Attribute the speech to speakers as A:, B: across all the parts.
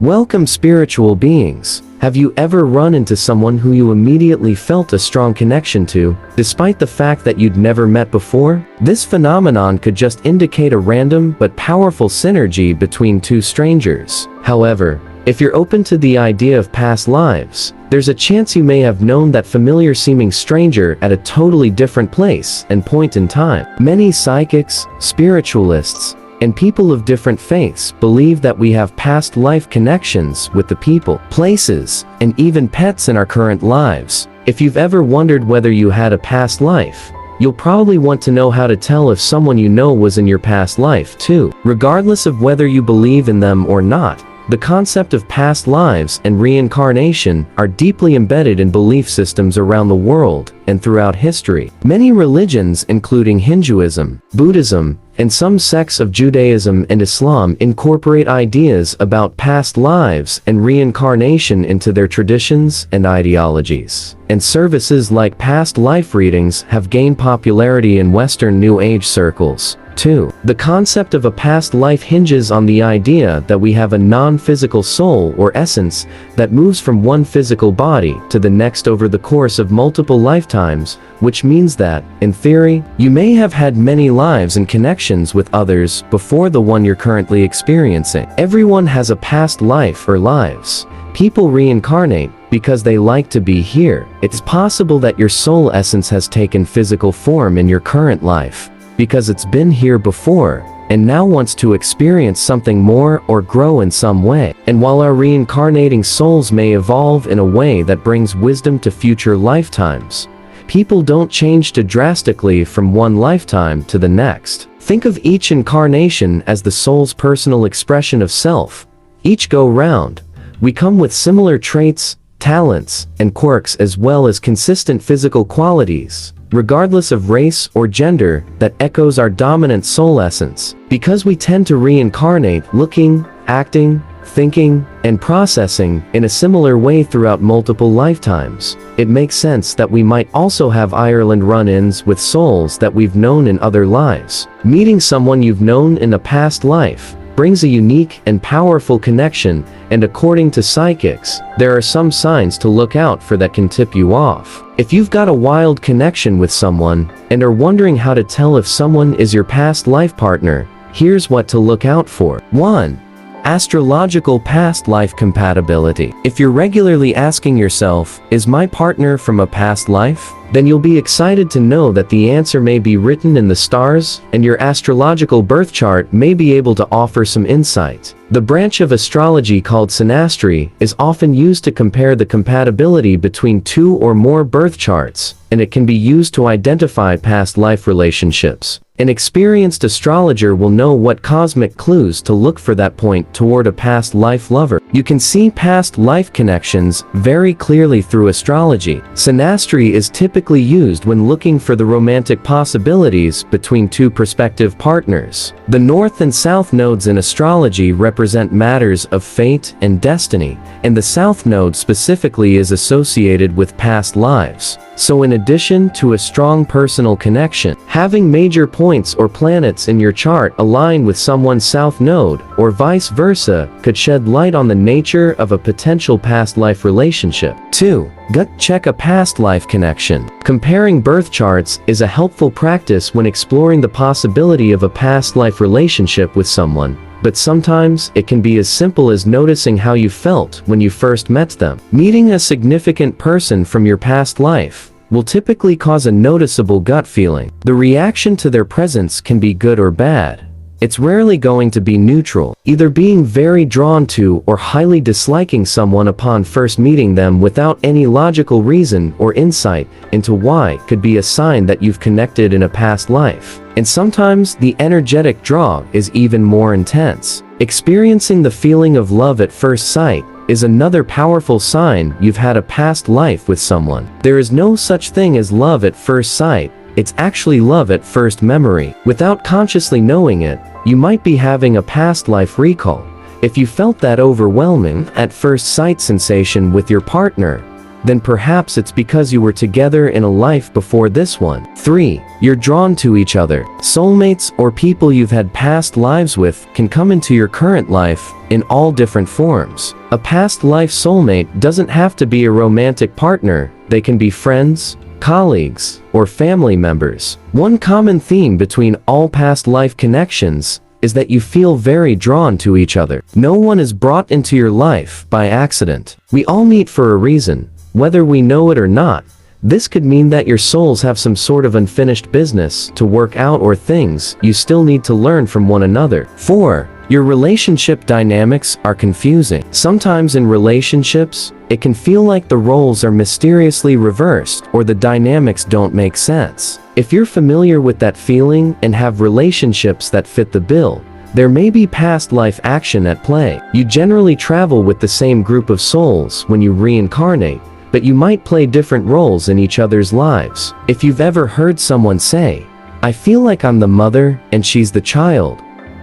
A: Welcome, spiritual beings. Have you ever run into someone who you immediately felt a strong connection to, despite the fact that you'd never met before? This phenomenon could just indicate a random but powerful synergy between two strangers. However, if you're open to the idea of past lives, there's a chance you may have known that familiar-seeming stranger at a totally different place and point in time. Many psychics, spiritualists, and people of different faiths believe that we have past life connections with the people, places, and even pets in our current lives. If you've ever wondered whether you had a past life, you'll probably want to know how to tell if someone you know was in your past life too. Regardless of whether you believe in them or not, the concept of past lives and reincarnation are deeply embedded in belief systems around the world and throughout history. Many religions, including Hinduism, Buddhism, and some sects of Judaism and Islam, incorporate ideas about past lives and reincarnation into their traditions and ideologies. And services like past life readings have gained popularity in Western New Age circles. 2. The concept of a past life hinges on the idea that we have a non-physical soul or essence that moves from one physical body to the next over the course of multiple lifetimes, which means that, in theory, you may have had many lives and connections with others before the one you're currently experiencing. Everyone has a past life or lives. People reincarnate because they like to be here. It's possible that your soul essence has taken physical form in your current life, because it's been here before, and now wants to experience something more or grow in some way. And while our reincarnating souls may evolve in a way that brings wisdom to future lifetimes, people don't change too drastically from one lifetime to the next. Think of each incarnation as the soul's personal expression of self. Each go-round, we come with similar traits, talents, and quirks, as well as consistent physical qualities, regardless of race or gender, that echoes our dominant soul essence. Because we tend to reincarnate looking, acting, thinking, and processing in a similar way throughout multiple lifetimes, it makes sense that we might also have Ireland run-ins with souls that we've known in other lives. Meeting someone you've known in a past life brings a unique and powerful connection, and according to psychics, there are some signs to look out for that can tip you off. If you've got a wild connection with someone and are wondering how to tell if someone is your past life partner, here's what to look out for. 1. Astrological past life compatibility. If you're regularly asking yourself, is my partner from a past life? Then you'll be excited to know that the answer may be written in the stars, and your astrological birth chart may be able to offer some insight. The branch of astrology called synastry is often used to compare the compatibility between two or more birth charts, and it can be used to identify past life relationships. An experienced astrologer will know what cosmic clues to look for that point toward a past life lover. You can see past life connections very clearly through astrology. Synastry is typically used when looking for the romantic possibilities between two prospective partners. The north and south nodes in astrology represent matters of fate and destiny, and the south node specifically is associated with past lives. So in addition to a strong personal connection, having major points or planets in your chart align with someone's south node, or vice versa, could shed light on the nature of a potential past life relationship. 2. Gut check a past life connection. Comparing birth charts is a helpful practice when exploring the possibility of a past life relationship with someone, but sometimes it can be as simple as noticing how you felt when you first met them. Meeting a significant person from your past life will typically cause a noticeable gut feeling. The reaction to their presence can be good or bad. It's rarely going to be neutral. Either being very drawn to or highly disliking someone upon first meeting them without any logical reason or insight into why could be a sign that you've connected in a past life. And sometimes the energetic draw is even more intense. Experiencing the feeling of love at first sight is another powerful sign you've had a past life with someone. There is no such thing as love at first sight. It's actually love at first memory. Without consciously knowing it, you might be having a past life recall. If you felt that overwhelming at first sight sensation with your partner, then perhaps it's because you were together in a life before this one. 3. You're drawn to each other. Soulmates, or people you've had past lives with, can come into your current life in all different forms. A past life soulmate doesn't have to be a romantic partner. They can be friends, colleagues, or family members. One common theme between all past life connections is that you feel very drawn to each other. No one is brought into your life by accident. We all meet for a reason, whether we know it or not. This could mean that your souls have some sort of unfinished business to work out or things you still need to learn from one another. 4. Your relationship dynamics are confusing. Sometimes in relationships, it can feel like the roles are mysteriously reversed or the dynamics don't make sense. If you're familiar with that feeling and have relationships that fit the bill, there may be past life action at play. You generally travel with the same group of souls when you reincarnate, but you might play different roles in each other's lives. If you've ever heard someone say, "I feel like I'm the mother and she's the child,"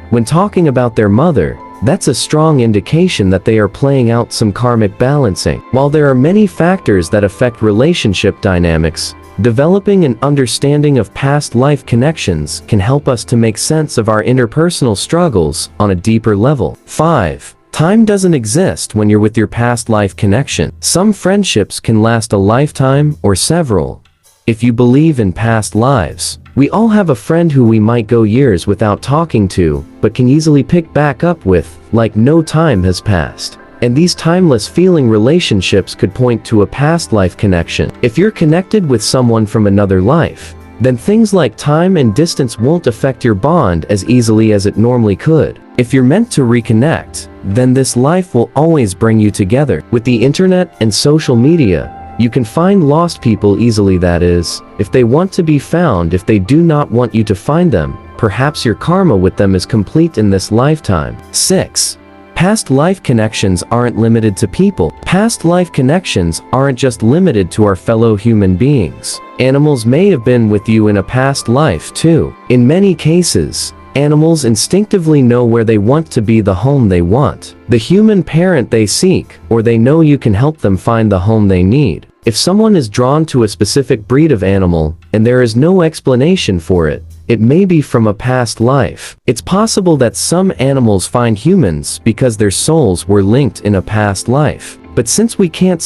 A: when talking about their mother, that's a strong indication that they are playing out some karmic balancing. While there are many factors that affect relationship dynamics, developing an understanding of past life connections can help us to make sense of our interpersonal struggles on a deeper level. 5. Time doesn't exist when you're with your past life connection. Some friendships can last a lifetime or several. If you believe in past lives, we all have a friend who we might go years without talking to, but can easily pick back up with, like no time has passed. And these timeless feeling relationships could point to a past life connection. If you're connected with someone from another life, then things like time and distance won't affect your bond as easily as it normally could. If you're meant to reconnect, then this life will always bring you together. With the internet and social media, you can find lost people easily, that is, if they want to be found. If they do not want you to find them, perhaps your karma with them is complete in this lifetime. 6. Past life connections aren't limited to people. Past life connections aren't just limited to our fellow human beings. Animals may have been with you in a past life too. In many cases, animals instinctively know where they want to be, the home they want, the human parent they seek, or they know you can help them find the home they need. If someone is drawn to a specific breed of animal, and there is no explanation for it, it may be from a past life. It's possible that some animals find humans because their souls were linked in a past life. But since we can't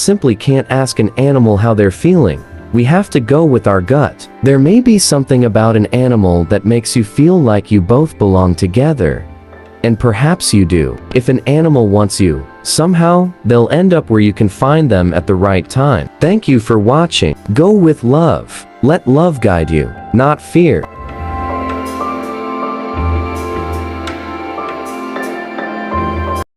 A: ask an animal how they're feeling, we have to go with our gut. There may be something about an animal that makes you feel like you both belong together. And perhaps you do. If an animal wants you, somehow, they'll end up where you can find them at the right time. Thank you for watching. Go with love. Let love guide you, not fear.